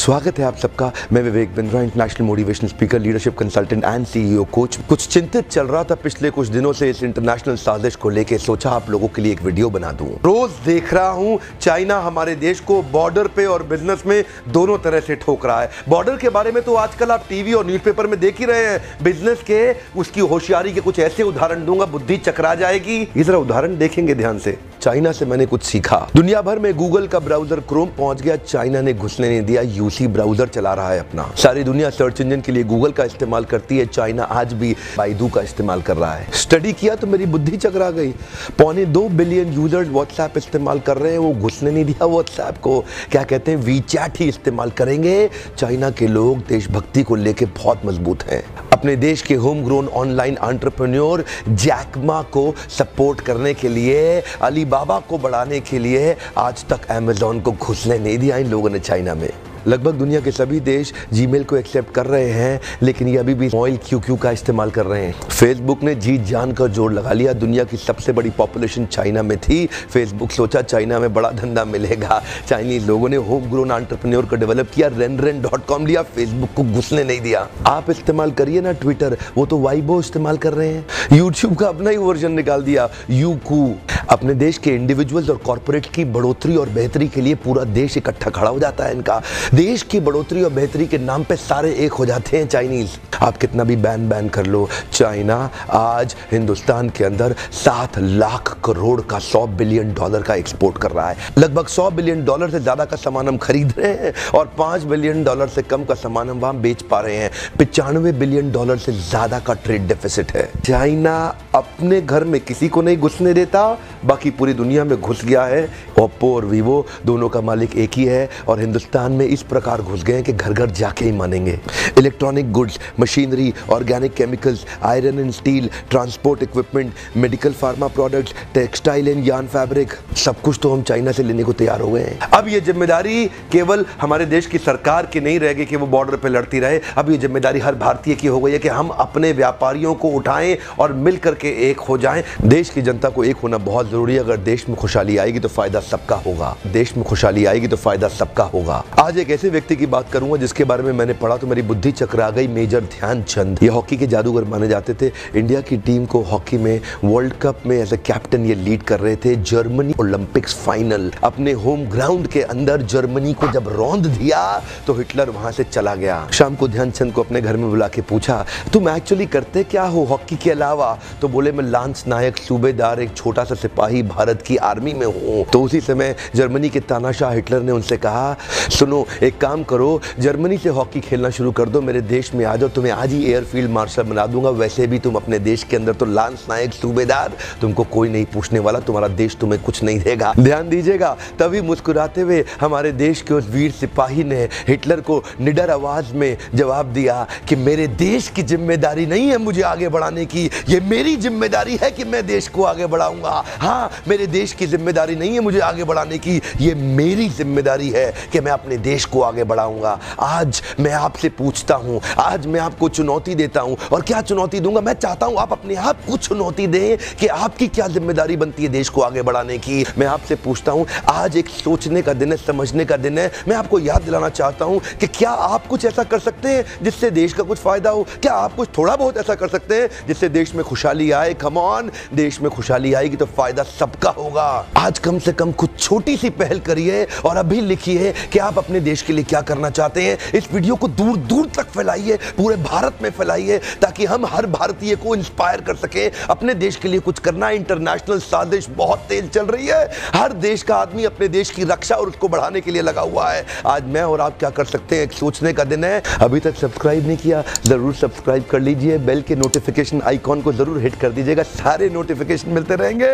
स्वागत है आप सबका। मैं Vivek Bindra, international motivational speaker, leadership consultant and CEO coach. कुछ चिंतित चल रहा था पिछले कुछ दिनों से इस इंटरनेशनल साजिश को लेके, सोचा आप लोगों के लिए एक वीडियो बना दूं। रोज देख रहा हूं चाइना हमारे देश को बॉर्डर पे और बिजनेस में दोनों तरह से ठोक रहा है। बॉर्डर के बारे में तो आजकल आप टीवी और न्यूज़पेपर में देख ही रहे हैं। बिजनेस के उसकी होशियारी के कुछ ऐसे उदाहरण दूंगा, बुद्धि चकरा जाएगी। ये जरा उदाहरण देखेंगे ध्यान से। चाइना से मैंने कुछ सीखा। दुनिया भर में गूगल का ब्राउजर क्रोम पहुंच गया, चाइना ने घुसने नहीं दिया। यूसी ब्राउजर चला रहा है अपना। सारी दुनिया सर्च इंजन के लिए गूगल का इस्तेमाल करती है, चाइना आज भी बाइडू का इस्तेमाल कर रहा है। स्टडी किया तो मेरी बुद्धि चकरा गई। 2.25 बिलियन यूजर्स व्हाट्सएप इस्तेमाल कर रहे हैं, वो घुसने नहीं दिया व्हाट्सएप को। क्या कहते हैं, वीचैट ही इस्तेमाल करेंगे। चाइना के लोग देशभक्ति को लेकर बहुत मजबूत हैं। अपने देश के home grown online entrepreneur Jack Ma को सपोर्ट करने के लिए, अलीबाबा को बढ़ाने के लिए आज तक अमेज़न को घुसने नहीं दिया इन लोगों ने चाइना में। लगभग दुनिया के सभी देश जीमेल को एक्सेप्ट कर रहे हैं, लेकिन ये अभी भी मॉइल QQ का इस्तेमाल कर रहे हैं। फेसबुक ने जीत जान कर जोर लगा लिया। दुनिया की सबसे बड़ी पॉपुलेशन चाइना में थी। फेसबुक सोचा चाइना में बड़ा धंधा मिलेगा। चाइनीज लोगों ने होम ग्रोन एंटरप्रेन्योर को डेवलप किया, renren.com लिया, फेसबुक को घुसने नहीं दिया। आप इस्तेमाल करिए ना ट्विटर, वो तो वाइबो इस्तेमाल कर रहे हैं। यूट्यूब का अपना ही वर्जन निकाल दिया, यूकू। अपने देश के इंडिविजुअल्स और कॉर्पोरेट की बढ़ोतरी और बेहतरी के लिए पूरा देश इकट्ठा खड़ा हो जाता है इनका। देश की बढ़ोतरी और बेहतरी के नाम पे सारे एक हो जाते हैं चाइनीज। आप कितना भी बैन कर लो, चाइना आज हिंदुस्तान के अंदर 7 लाख करोड़ का $100 बिलियन का एक्सपोर्ट कर रहा है। लगभग $100 बिलियन से ज्यादा का सामान हम खरीद रहे हैं और $5 बिलियन से कम का सामान हम वहां बेच पा रहे हैं। $95 बिलियन से ज्यादा का ट्रेड डेफिसिट है। चाइना अपने घर में किसी को नहीं घुसने देता, बाकी पूरी दुनिया में घुस गया है। ओप्पो और वीवो दोनों का मालिक एक ही है और हिंदुस्तान में इस प्रकार घुस गए हैं कि घर घर जाके ही मानेंगे। Electronic goods, machinery, organic chemicals, iron and steel, transport equipment, medical pharma products, textile and yarn fabric, सब कुछ तो हम चाइना से लेने को तैयार हो गए हैं। अब ये जिम्मेदारी केवल हमारे देश की सरकार की नहीं रहेगी कि वो बॉर्डर पे लड़ती रहे। अब ये जिम्मेदारी हर भारतीय की हो गई है कि हम अपने व्यापारियों को उठाएं और मिल करके एक हो जाएं। देश की जनता को एक होना बहुत जरूरी है। अगर देश में खुशहाली आएगी तो फायदा सबका होगा। देश में खुशहाली आएगी तो फायदा सबका होगा। आज एक ऐसे व्यक्ति की बात करूंगा जिसके बारे में मैंने पढ़ा तो मेरी बुद्धि चकरा गई। मेजर ध्यानचंद, ये हॉकी के जादूगर माने जाते थे। इंडिया की टीम को हॉकी में वर्ल्ड कप में एज ए कैप्टन ये लीड कर रहे थे। जर्मनी ओलंपिक्स फाइनल अपने होम ग्राउंड के अंदर जर्मनी को जब रौंद दिया तो हिटलर वहां से चला गया। शाम को ध्यानचंद को अपने घर में बुला के पूछा, तुम एक्चुअली करते क्या हो हॉकी के अलावा? तो बोले, मैं लांस नायक, सूबेदार, एक छोटा सा सिपाही भारत की आर्मी में हूं। तो उसी समय जर्मनी के तानाशाह हिटलर ने उनसे कहा, सुनो एक काम करो, जर्मनी से हॉकी खेलना शुरू कर दो, मेरे देश में आ जाओ, तुम्हें आज ही एयरफील्ड मार्शल बना दूंगा। वैसे भी तुम अपने देश के अंदर तो लांस नायक, सूबेदार, तुमको कोई नहीं पूछने वाला, तुम्हारा देश तुम्हें कुछ नहीं देगा। ध्यान दीजिएगा। तभी मुस्कुराते हुए हमारे देश के उस वीर सिपाही ने हिटलर को निडर आवाज में जवाब दिया कि मेरे देश की जिम्मेदारी नहीं है मुझे आगे बढ़ाने की, ये मेरी जिम्मेदारी है कि मैं देश को आगे बढ़ाऊंगा। हाँ, मेरे देश की जिम्मेदारी नहीं है मुझे आगे बढ़ाने की, ये मेरी जिम्मेदारी है कि मैं अपने देश को आगे बढ़ाऊंगा। आज मैं आपसे पूछता हूं, आज मैं आपको चुनौती देता हूं। और क्या चुनौती दूंगा? मैं चाहता हूं आप अपने आप को चुनौती दें कि आपकी क्या जिम्मेदारी बनती है देश को आगे बढ़ाने की। मैं आपसे पूछता हूं, आज एक सोचने का दिन है, समझने का दिन है। मैं आपको याद दिलाना चाहता हूं कि क्या आप कुछ ऐसा कर सकते हैं जिससे देश का कुछ फायदा हो? क्या आप कुछ थोड़ा बहुत ऐसा कर सकते हैं जिससे देश में खुशहाली आए? कम ऑन, देश में खुशहाली आएगी तो फायदा सबका होगा। आज कम से कम कुछ छोटी सी पहल करिए और अभी लिखिए कि आप अपने देश के लिए क्या करना चाहते हैं। इस वीडियो को दूर दूर तक फैलाइए, पूरे भारत में फैलाइए, ताकि हम हर भारतीय को इंस्पायर कर सके अपने देश के लिए कुछ करना। इंटरनेशनल साजिश बहुत तेज चल रही है। हर देश का आदमी अपने देश की रक्षा और उसको बढ़ाने के लिए लगा हुआ है। आज मैं और आप क्या कर सकते हैं, एक सोचने का दिन है। अभी तक सब्सक्राइब नहीं किया, जरूर सब्सक्राइब कर लीजिए। बेल के नोटिफिकेशन आइकॉन को जरूर हिट कर दीजिएगा, सारे नोटिफिकेशन मिलते रहेंगे।